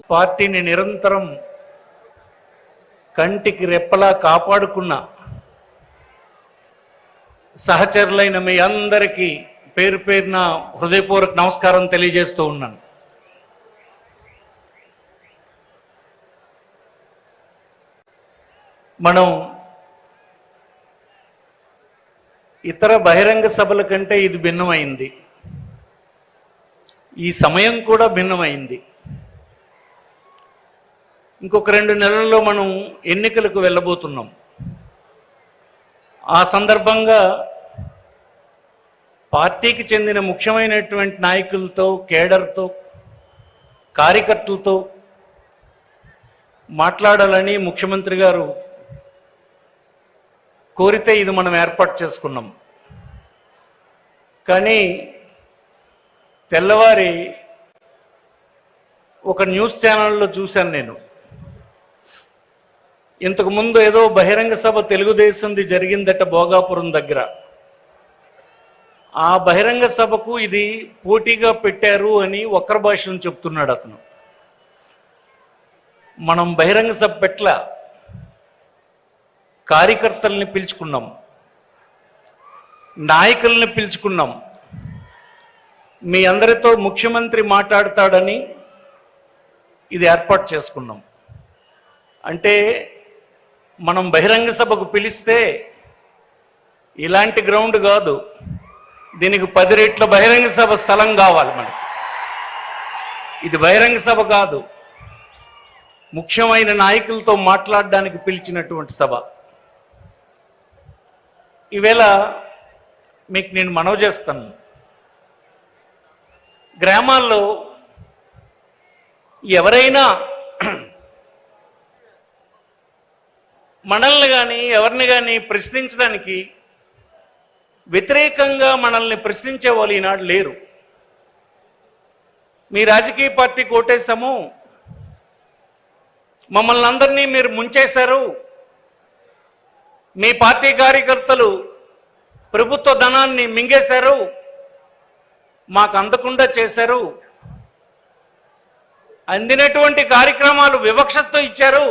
పార్టీని నిరంతరం కంటికి రెప్పలా కాపాడుకున్న సహచరులైన మీ అందరికీ పేరు పేరున హృదయపూర్వక నమస్కారం తెలియజేస్తూ ఉన్నాను. మనం ఇతర బహిరంగ సభల కంటే ఇది భిన్నమైంది. ఈ సమయం కూడా భిన్నమైంది. ఇంకొక 2 నెలల్లో మనం ఎన్నికలకు వెళ్ళబోతున్నాం. ఆ సందర్భంగా పార్టీకి చెందిన ముఖ్యమైనటువంటి నాయకులతో, కేడర్తో, కార్యకర్తలతో మాట్లాడాలని ముఖ్యమంత్రి గారు కోరితే ఇది మనం ఏర్పాటు చేసుకున్నాం. కానీ తెల్లవారి ఒక న్యూస్ ఛానల్లో చూశాను నేను. ఇంతకుముందు ఏదో బహిరంగ సభ తెలుగుదేశంది జరిగిందట భోగాపురం దగ్గర. ఆ బహిరంగ సభకు ఇది పోటీగా పెట్టారు అని వక్ర భాషను చెప్తున్నాడు అతను. మనం బహిరంగ సభ పెట్ల కార్యకర్తల్ని పిలుచుకున్నాం, నాయకుల్ని పిలుచుకున్నాం. మీ అందరితో ముఖ్యమంత్రి మాట్లాడతాడని ఇది ఏర్పాటు చేసుకున్నాం. అంటే మనం బహిరంగ సభకు పిలిస్తే ఇలాంటి గ్రౌండ్ కాదు, దీనికి 10 రెట్ల బహిరంగ సభ స్థలం కావాలి మనకి. ఇది బహిరంగ సభ కాదు, ముఖ్యమైన నాయకులతో మాట్లాడడానికి పిలిచినటువంటి సభ. ఈవేళ మీకు నేను మనవి చేస్తాను, గ్రామాల్లో ఎవరైనా మనల్ని కానీ ఎవరిని కానీ ప్రశ్నించడానికి వ్యతిరేకంగా మనల్ని ప్రశ్నించే వాళ్ళు ఈనాడు లేరు. మీ రాజకీయ పార్టీకి ఓటేశాము, మమ్మల్ని అందరినీ మీరు ముంచేశారు, మీ పార్టీ కార్యకర్తలు ప్రభుత్వ ధనాన్ని మింగేశారు, మాకు అందకుండా చేశారు, అందినటువంటి కార్యక్రమాలు వివక్షతో ఇచ్చారు,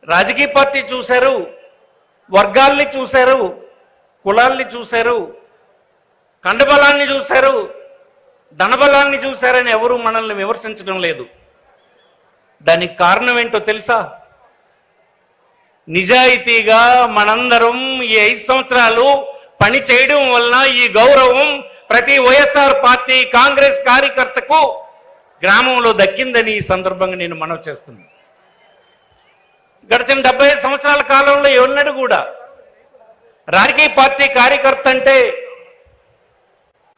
రాజకీయ పార్టీ చూశారు, వర్గాల్ని చూశారు, కులాల్ని చూశారు, కండబలాన్ని చూశారు, ధనబలాన్ని చూశారని ఎవరు మనల్ని విమర్శించడం లేదు. దానికి కారణం ఏంటో తెలుసా? నిజాయితీగా మనందరం ఈ 5 సంవత్సరాలు పని చేయడం వలన ఈ గౌరవం ప్రతి వైఎస్ఆర్ పార్టీ కాంగ్రెస్ కార్యకర్తకు గ్రామంలో దక్కిందని ఈ సందర్భంగా నేను మనవి చేస్తున్నాను. గడిచిన 75 సంవత్సరాల కాలంలో ఎవరినాడు కూడా రాజకీయ పార్టీ కార్యకర్త అంటే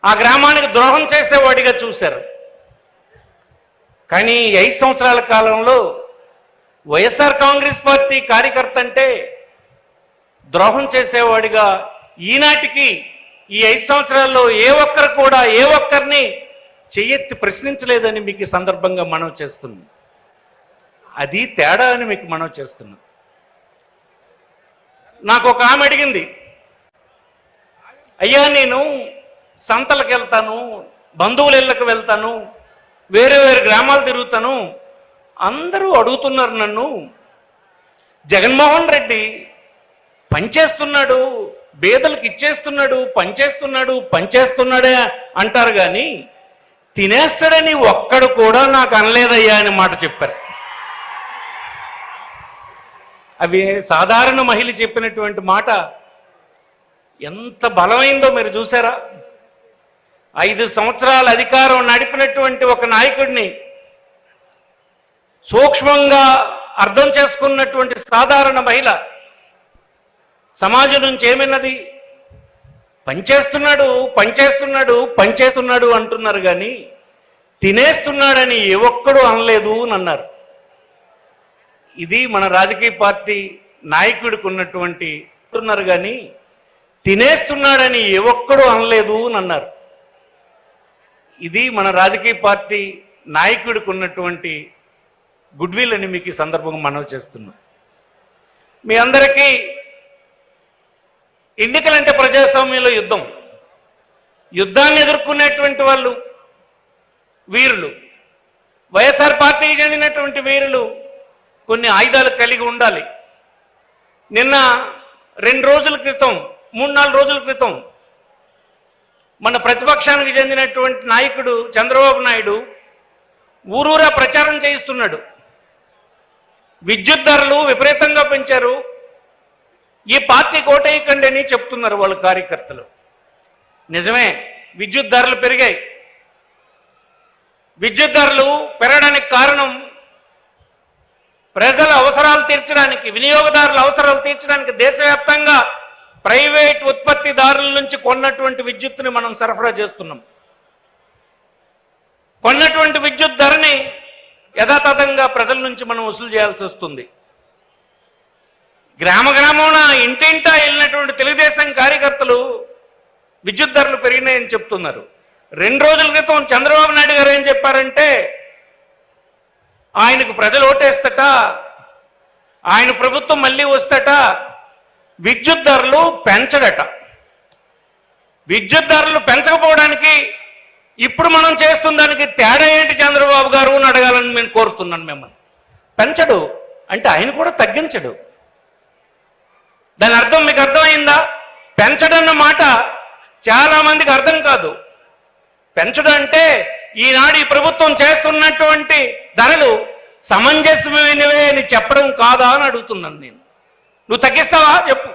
ఆ గ్రామానికి ద్రోహం చేసేవాడిగా చూశారు. కానీ 5 సంవత్సరాల కాలంలో వైఎస్ఆర్ కాంగ్రెస్ పార్టీ కార్యకర్త అంటే ద్రోహం చేసేవాడిగా ఈనాటికి ఈ 5 సంవత్సరాల్లో ఏ ఒక్కరు కూడా ఏ ఒక్కరిని చెయ్యెత్తి ప్రశ్నించలేదని మీకు ఈ సందర్భంగా మనవి చేస్తున్నాం. అది తేడా అని మీకు మనవి చేస్తున్నాం. నాకు ఒక ఆమె అడిగింది, అయ్యా నేను సంతలకు వెళ్తాను, బంధువుల ఇళ్ళకు వెళ్తాను, వేరే వేరే గ్రామాలు తిరుగుతాను, అందరూ అడుగుతున్నారు నన్ను, జగన్మోహన్ రెడ్డి పనిచేస్తున్నాడు, పేదలకు ఇచ్చేస్తున్నాడు, పనిచేస్తున్నాడే అంటారు, కానీ తినేస్తాడని ఒక్కడు కూడా నాకు అనలేదయ్యా అని మాట చెప్పారు. అవి సాధారణ మహిళ చెప్పినటువంటి మాట ఎంత బలమైందో మీరు చూసారా? 5 సంవత్సరాల అధికారం నడిపినటువంటి ఒక నాయకుడిని సూక్ష్మంగా అర్థం చేసుకున్నటువంటి సాధారణ మహిళ సమాజం నుంచి ఏమన్నది? పనిచేస్తున్నాడు అంటున్నారు, కానీ తినేస్తున్నాడని ఏ ఒక్కడు అనలేదు అని అన్నారు. ఇది మన రాజకీయ పార్టీ నాయకుడికి ఉన్నటువంటి అంటున్నారు, కానీ తినేస్తున్నాడని ఏ ఒక్కడు అనలేదు అని అన్నారు. ఇది మన రాజకీయ పార్టీ నాయకుడికి ఉన్నటువంటి గుడ్ విల్ అని మీకు ఈ సందర్భంగా మనవి చేస్తున్నాం. మీ అందరికీ ఎన్నికలంటే ప్రజాస్వామ్యంలో యుద్ధాన్ని ఎదుర్కొనేటువంటి వాళ్ళు వీరులు. వైఎస్ఆర్ పార్టీకి చెందినటువంటి వీరులు కొన్ని ఆయుధాలు కలిగి ఉండాలి. నిన్న 2 రోజుల క్రితం 3-4 రోజుల క్రితం మన ప్రతిపక్షానికి చెందినటువంటి నాయకుడు చంద్రబాబు నాయుడు ఊరూరా ప్రచారం చేయిస్తున్నాడు. విద్యుత్ ధరలు విపరీతంగా పెంచారు, ఈ పార్టీ కోటేయకండి అని చెప్తున్నారు వాళ్ళ కార్యకర్తలు. నిజమే, విద్యుత్ ధరలు పెరిగాయి. విద్యుత్ ధరలు పెరగడానికి కారణం ప్రజల అవసరాలు తీర్చడానికి, వినియోగదారుల అవసరాలు తీర్చడానికి దేశవ్యాప్తంగా ప్రైవేట్ ఉత్పత్తిదారుల నుంచి కొన్నటువంటి విద్యుత్తుని మనం సరఫరా చేస్తున్నాం. కొన్నటువంటి విద్యుత్ ధరని యథాతథంగా ప్రజల నుంచి మనం వసూలు చేయాల్సి వస్తుంది. గ్రామ గ్రామాన ఇంటింటా వెళ్ళినటువంటి తెలుగుదేశం కార్యకర్తలు విద్యుత్ ధరలు పెరిగినాయని చెప్తున్నారు. 2 రోజుల క్రితం చంద్రబాబు నాయుడు గారు ఏం చెప్పారంటే, ఆయనకు ప్రజలు ఓటేస్తట, ఆయన ప్రభుత్వం మళ్ళీ వస్తట, విద్యుత్ ధరలు పెంచడట. విద్యుత్ ధరలు పెంచకపోవడానికి ఇప్పుడు మనం చేస్తున్న దానికి తేడా ఏంటి చంద్రబాబు గారు అని అడగాలని నేను కోరుతున్నాను మిమ్మల్ని. పెంచడు అంటే ఆయన కూడా తగ్గించడు. దాని అర్థం మీకు అర్థమైందా? పెంచడన్న మాట చాలా మందికి అర్థం కాదు. పెంచడం అంటే ఈనాడు ఈ ప్రభుత్వం చేస్తున్నటువంటి ధరలు సమంజసమైనవే అని చెప్పడం కాదా అని అడుగుతున్నాను నేను. నువ్వు తగ్గిస్తావా చెప్పు.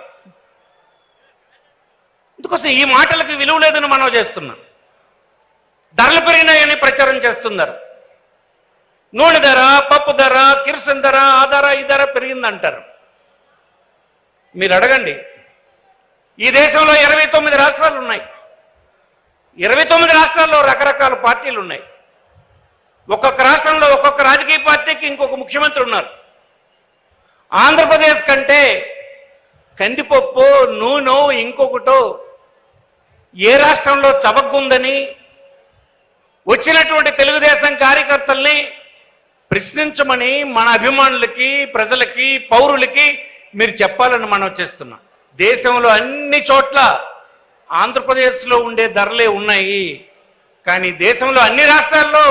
అందుకోసం ఈ మాటలకు విలువ లేదని మనం చేస్తున్నాం. ధరలు పెరిగినాయని ప్రచారం చేస్తున్నారు. నూనె ధర, పప్పు ధర, కిరసన్ ధర, ఆ ధర ఈ ధర పెరిగిందంటారు. మీరు అడగండి, ఈ దేశంలో 29 రాష్ట్రాలు ఉన్నాయి. 29 రాష్ట్రాల్లో రకరకాల పార్టీలు ఉన్నాయి. ఒక్కొక్క రాష్ట్రంలో ఒక్కొక్క రాజకీయ పార్టీకి ఇంకొక ముఖ్యమంత్రి ఉన్నారు. ఆంధ్రప్రదేశ్ కంటే కందిపప్పు, నూనె, ఇంకొకటో ఏ రాష్ట్రంలో చవగ్గుందని వచ్చినటువంటి తెలుగుదేశం కార్యకర్తల్ని ప్రశ్నించమని మన అభిమానులకి, ప్రజలకి, పౌరులకి మీరు చెప్పాలని మనం చేస్తున్నాం. దేశంలో అన్ని చోట్ల ఆంధ్రప్రదేశ్లో ఉండే ధరలే ఉన్నాయి. కానీ దేశంలో అన్ని రాష్ట్రాల్లో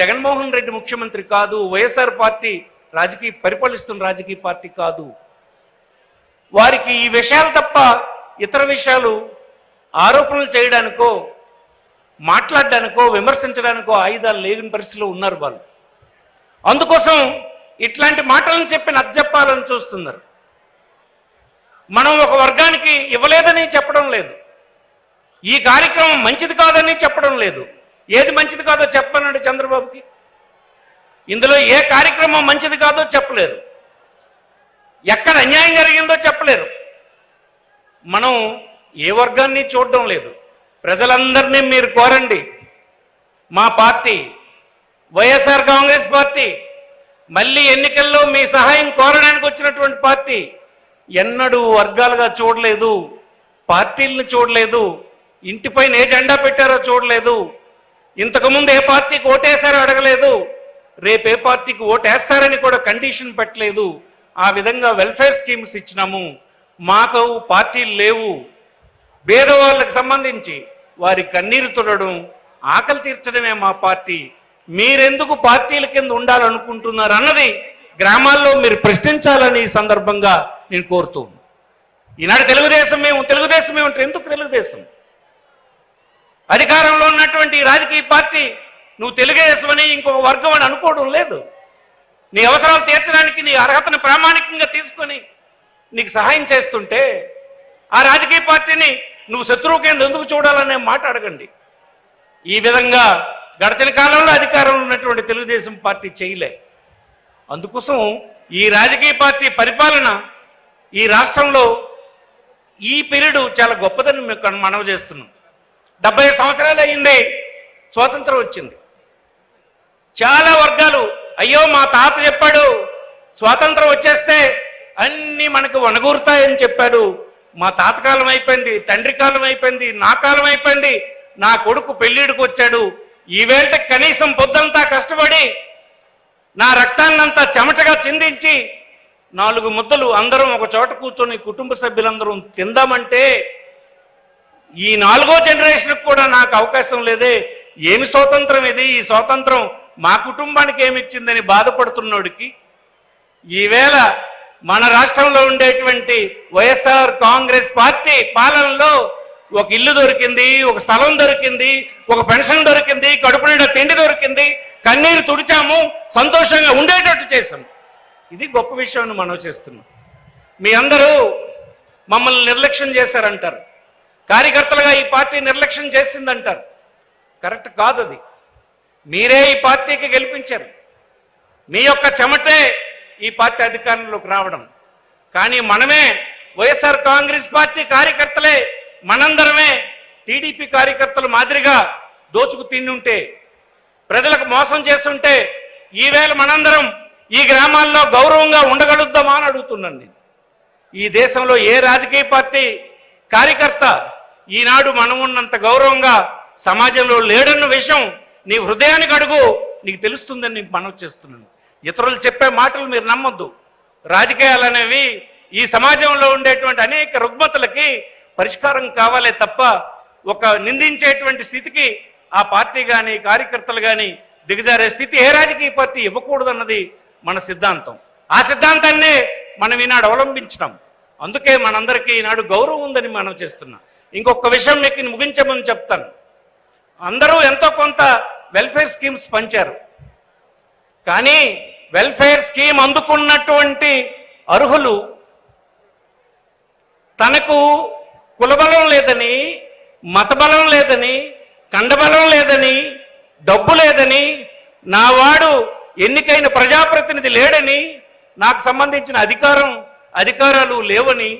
జగన్మోహన్ రెడ్డి ముఖ్యమంత్రి కాదు, వైఎస్ఆర్ పార్టీ పరిపాలిస్తున్న రాజకీయ పార్టీ కాదు. వారికి ఈ విషయాలు తప్ప ఇతర విషయాలు ఆరోపణలు చేయడానికో, మాట్లాడడానికో, విమర్శించడానికో ఆయుధాలు లేని పరిస్థితిలో ఉన్నారు వాళ్ళు. అందుకోసం ఇట్లాంటి మాటలను చెప్పి నచ్చజెప్పాలని చూస్తున్నారు. మనం ఒక వర్గానికి ఇవ్వలేదని చెప్పడం లేదు, ఈ కార్యక్రమం మంచిది కాదని చెప్పడం లేదు. ఏది మంచిది కాదో చెప్పనండి చంద్రబాబుకి. ఇందులో ఏ కార్యక్రమం మంచిది కాదో చెప్పలేరు, ఎక్కడ అన్యాయం జరిగిందో చెప్పలేరు. మనం ఏ వర్గాన్ని చూడడం లేదు. ప్రజలందరినీ మీరు కోరండి. మా పార్టీ వైఎస్ఆర్ కాంగ్రెస్ పార్టీ మళ్ళీ ఎన్నికల్లో మీ సహాయం కోరడానికి వచ్చినటువంటి పార్టీ. ఎన్నడూ వర్గాలుగా చూడలేదు, పార్టీలను చూడలేదు, ఇంటిపైన ఏ జెండా పెట్టారో చూడలేదు, ఇంతకుముందు ఏ పార్టీకి ఓటేశారో అడగలేదు, రేపు ఏ పార్టీకి ఓటేస్తారని కూడా కండిషన్ పెట్టలేదు. ఆ విధంగా వెల్ఫేర్ స్కీమ్స్ ఇచ్చినాము. మాకు పార్టీలు లేవు. పేదవాళ్ళకి సంబంధించి వారి కన్నీరు తుడడం, ఆకలి తీర్చడమే మా పార్టీ. మీరెందుకు పార్టీల కింద ఉండాలనుకుంటున్నారు అన్నది గ్రామాల్లో మీరు ప్రశ్నించాలని ఈ సందర్భంగా నేను కోరుతూ. ఈనాడు తెలుగుదేశం ఏమంటారు? ఎందుకు తెలుగుదేశం? అధికారంలో ఉన్నటువంటి రాజకీయ పార్టీ నువ్వు తెలుగుదేశం అని ఇంకొక వర్గం అని అనుకోవడం లేదు. నీ అవసరాలు తీర్చడానికి నీ అర్హతను ప్రామాణికంగా తీసుకొని నీకు సహాయం చేస్తుంటే ఆ రాజకీయ పార్టీని నువ్వు శత్రువు కింద ఎందుకు చూడాలనే మాట అడగండి. ఈ విధంగా గడిచిన కాలంలో అధికారంలో ఉన్నటువంటి తెలుగుదేశం పార్టీ చేయలే. అందుకోసం ఈ రాజకీయ పార్టీ పరిపాలన ఈ రాష్ట్రంలో ఈ పీరియడ్ చాలా గొప్పదని మీకు మనవి చేస్తున్నాం. 70 సంవత్సరాలు అయింది స్వాతంత్రం వచ్చింది. చాలా వర్గాలు అయ్యో మా తాత చెప్పాడు స్వాతంత్రం వచ్చేస్తే అన్నీ మనకు వనగూరుతాయని చెప్పాడు. మా తాత కాలం అయిపోయింది, తండ్రి కాలం అయిపోయింది, నా కాలం అయిపోయింది, నా కొడుకు పెళ్ళిడికి వచ్చాడు. ఈవేళ కనీసం పొద్దంతా కష్టపడి నా రక్తాన్నంతా చెమటగా చిందించి 4 ముద్దలు అందరం ఒక చోట కూర్చొని కుటుంబ సభ్యులందరం తిందామంటే ఈ 4వ జనరేషన్కి కూడా నాకు అవకాశం లేదే. ఏమి స్వాతంత్రం ఇది? ఈ స్వాతంత్రం మా కుటుంబానికి ఏమిచ్చిందని బాధపడుతున్నోడికి ఈవేళ మన రాష్ట్రంలో ఉండేటువంటి వైఎస్ఆర్ కాంగ్రెస్ పార్టీ పాలనలో ఒక ఇల్లు దొరికింది, ఒక స్థలం దొరికింది, ఒక పెన్షన్ దొరికింది, కడుపు నిండా తిండి దొరికింది, కన్నీరు తుడిచాము, సంతోషంగా ఉండేటట్టు చేసాం. ఇది గొప్ప విషయాన్ని మనం చేస్తున్నాం. మీ అందరూ మమ్మల్ని నిర్లక్ష్యం చేశారంటారు, కార్యకర్తలుగా ఈ పార్టీ నిర్లక్ష్యం చేసిందంటారు. కరెక్ట్ కాదు. అది మీరే ఈ పార్టీకి గెలిపించారు, మీ యొక్క చెమటే ఈ పార్టీ అధికారంలోకి రావడం. కానీ మనమే వైఎస్ఆర్ కాంగ్రెస్ పార్టీ కార్యకర్తలే మనందరమే టీడీపీ కార్యకర్తలు మాదిరిగా దోచుకు తిండి ఉంటే, ప్రజలకు మోసం చేస్తుంటే ఈవేళ మనందరం ఈ గ్రామాల్లో గౌరవంగా ఉండగలుగుతామా అని అడుగుతున్నాను నేను. ఈ దేశంలో ఏ రాజకీయ పార్టీ కార్యకర్త ఈనాడు మనం ఉన్నంత గౌరవంగా సమాజంలో లేడన్న విషయం నీ హృదయానికి అడుగు, నీకు తెలుస్తుందని నేను మనవి చేస్తున్నాను. ఇతరులు చెప్పే మాటలు మీరు నమ్మొద్దు. రాజకీయాలు అనేవి ఈ సమాజంలో ఉండేటువంటి అనేక రుగ్మతలకి పరిష్కారం కావాలే తప్ప ఒక నిందించేటువంటి స్థితికి ఆ పార్టీ కానీ కార్యకర్తలు కానీ దిగజారే స్థితి ఏ రాజకీయ పార్టీ ఇవ్వకూడదన్నది మన సిద్ధాంతం. ఆ సిద్ధాంతాన్నే మనం ఈనాడు అవలంబించినాం. అందుకే మనందరికీ ఈనాడు గౌరవం ఉందని మనం చేస్తున్నాం. ఇంకొక విషయం మీకు ముగించమని చెప్తాను. అందరూ ఎంతో కొంత వెల్ఫేర్ స్కీమ్స్ పంచారు, కానీ వెల్ఫేర్ స్కీమ్ అందుకున్నటువంటి అర్హులు తనకు కులబలం లేదని, మతబలం లేదని, కండబలం లేదని, డబ్బు లేదని, నా వాడు ఎన్నికైన ప్రజాప్రతినిధి లేడని, నాకు సంబంధించిన అధికారాలు లేవని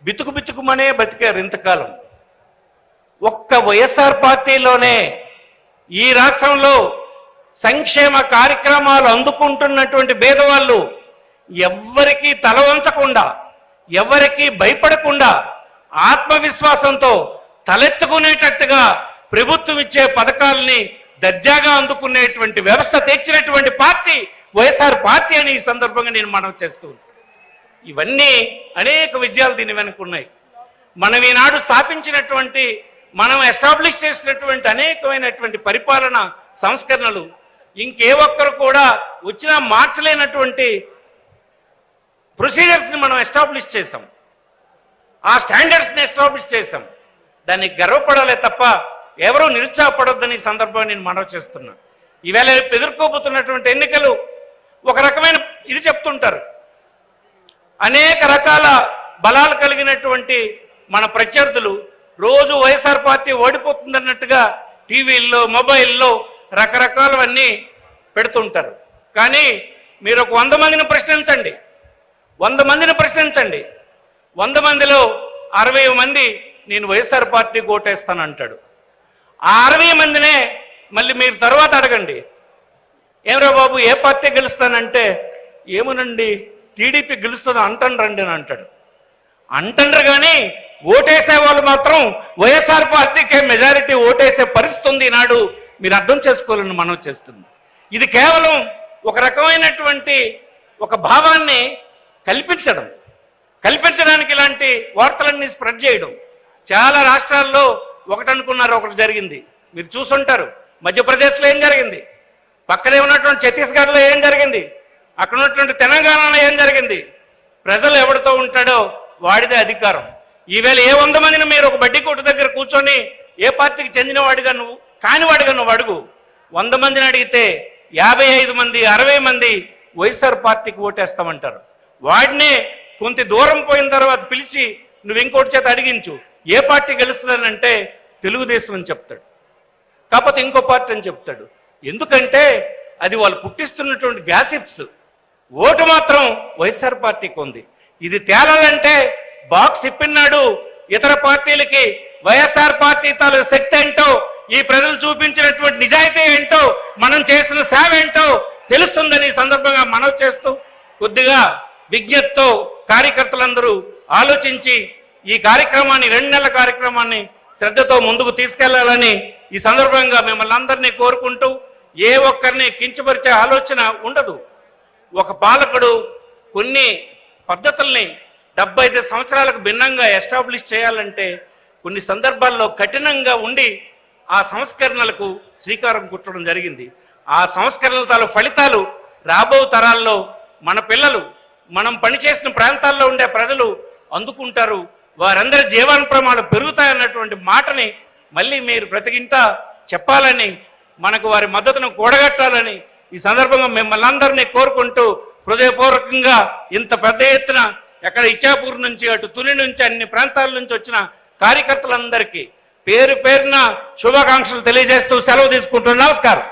బితుకుమనే బతికారు ఇంతకాలం. ఒక్క వైఎస్ఆర్ పార్టీలోనే ఈ రాష్ట్రంలో సంక్షేమ కార్యక్రమాలు అందుకుంటున్నటువంటి పేదవాళ్ళు ఎవ్వరికీ తల వంచకుండా, ఎవరికీ భయపడకుండా, ఆత్మవిశ్వాసంతో తలెత్తుకునేటట్టుగా ప్రభుత్వం ఇచ్చే పథకాలని దర్జాగా అందుకునేటువంటి వ్యవస్థ తెచ్చినటువంటి పార్టీ వైఎస్ఆర్ పార్టీ అని ఈ సందర్భంగా నేను మనవి చేస్తూ ఉన్నాను. ఇవన్నీ అనేక విజయాలు దీని వెనుక ఉన్నాయి. మనం ఈనాడు స్థాపించినటువంటి, మనం ఎస్టాబ్లిష్ చేసినటువంటి అనేకమైనటువంటి పరిపాలన సంస్కరణలు ఇంకే ఒక్కరు కూడా వచ్చినా మార్చలేనటువంటి ప్రొసీజర్స్ని మనం ఎస్టాబ్లిష్ చేసాం, ఆ స్టాండర్డ్స్ని ఎస్టాబ్లిష్ చేసాం. దానికి గర్వపడాలే తప్ప ఎవరూ నిరుత్సాహపడొద్దని సందర్భంగా నేను మనవి చేస్తున్నా. ఈవేళ ఎదుర్కోబోతున్నటువంటి ఎన్నికలు ఒక రకమైన ఇది చెప్తుంటారు. అనేక రకాల బలాలు కలిగినటువంటి మన ప్రత్యర్థులు రోజు వైఎస్ఆర్ పార్టీ ఓడిపోతుందన్నట్టుగా టీవీల్లో, మొబైల్లో రకరకాలవన్నీ పెడుతుంటారు. కానీ మీరు ఒక 100 మందిని ప్రశ్నించండి, 100 మందిలో 60 మంది నేను వైఎస్ఆర్ పార్టీకి ఓటేస్తానంటాడు. ఆ 60 మందినే మళ్ళీ మీరు తర్వాత అడగండి, ఏమరా బాబు ఏ పార్టీ గెలుస్తానంటే, ఏమోనండి టీడీపీ గెలుస్తుంది అంటండ్రండి అని అంటాడు. అంటండ్రు కానీ ఓటేసే వాళ్ళు మాత్రం వైఎస్ఆర్ పార్టీకే మెజారిటీ ఓటేసే పరిస్థితి ఉంది ఈనాడు. మీరు అర్థం చేసుకోవాలని మనం చేస్తుంది. ఇది కేవలం ఒక రకమైనటువంటి ఒక భావాన్ని కల్పించడానికి ఇలాంటి వార్తలన్నీ స్ప్రెడ్ చేయడం. చాలా రాష్ట్రాల్లో ఒకటనుకున్నారు, ఒకటి జరిగింది. మీరు చూసుంటారు. మధ్యప్రదేశ్లో ఏం జరిగింది, పక్కనే ఉన్నటువంటి ఛత్తీస్గఢ్లో ఏం జరిగింది, అక్కడ ఉన్నటువంటి తెలంగాణలో ఏం జరిగింది. ప్రజలు ఎవరితో ఉంటాడో వాడిదే అధికారం. ఈవేళ ఏ 100 మందిని మీరు ఒక బడ్డీ కొట్టు దగ్గర కూర్చొని ఏ పార్టీకి చెందినవాడిగా నువ్వు కానివాడిగా నువ్వు అడుగు, 100 మందిని అడిగితే 55 మంది 60 మంది వైఎస్ఆర్ పార్టీకి ఓటేస్తామంటారు. వాడినే కొంత దూరం పోయిన తర్వాత పిలిచి నువ్వు ఇంకోటి చేత అడిగించు, ఏ పార్టీ గెలుస్తుందని అంటే తెలుగుదేశం అని చెప్తాడు, కాకపోతే ఇంకో పార్టీ అని చెప్తాడు. ఎందుకంటే అది వాళ్ళు పుట్టిస్తున్నటువంటి గ్యాసిప్స్. ఓటు మాత్రం వైఎస్ఆర్ పార్టీకి ఉంది. ఇది తేలాలంటే బాక్స్ ఇప్పినాడు ఇతర పార్టీలకి వైఎస్ఆర్ పార్టీ తాలూకు శక్తి ఏంటో, ఈ ప్రజలు చూపించినటువంటి నిజాయితీ ఏంటో, మనం చేసిన సేవ ఏంటో తెలుస్తుందని సందర్భంగా మనవి చేస్తూ, కొద్దిగా విజ్ఞతతో కార్యకర్తలందరూ ఆలోచించి ఈ కార్యక్రమాన్ని 2 నెలల కార్యక్రమాన్ని శ్రద్ధతో ముందుకు తీసుకెళ్లాలని ఈ సందర్భంగా మిమ్మల్ని అందరినీ కోరుకుంటూ, ఏ ఒక్కరిని కించపరిచే ఆలోచన ఉండదు. ఒక పాలకుడు కొన్ని పద్ధతుల్ని 75 సంవత్సరాలకు భిన్నంగా ఎస్టాబ్లిష్ చేయాలంటే కొన్ని సందర్భాల్లో కఠినంగా ఉండి ఆ సంస్కరణలకు శ్రీకారం చుట్టడం జరిగింది. ఆ సంస్కరణల తాలూ ఫలితాలు రాబో తరాల్లో మన పిల్లలు, మనం పనిచేసిన ప్రాంతాల్లో ఉండే ప్రజలు అందుకుంటారు, వారందరి జీవన ప్రమాణాలు పెరుగుతాయన్నటువంటి మాటని మళ్ళీ మీరు ప్రతిగింటా చెప్పాలని, మనకు వారి మద్దతును కూడగట్టాలని ఈ సందర్భంగా మిమ్మల్ని అందరినీ కోరుకుంటూ హృదయపూర్వకంగా ఇంత పెద్ద ఎత్తున ఎక్కడ ఇచ్చాపూర్ నుంచి అటు తుని నుంచి అన్ని ప్రాంతాల నుంచి వచ్చిన కార్యకర్తలందరికీ పేరు పేరున శుభాకాంక్షలు తెలియజేస్తూ సెలవు తీసుకుంటున్నాను. నమస్కారం.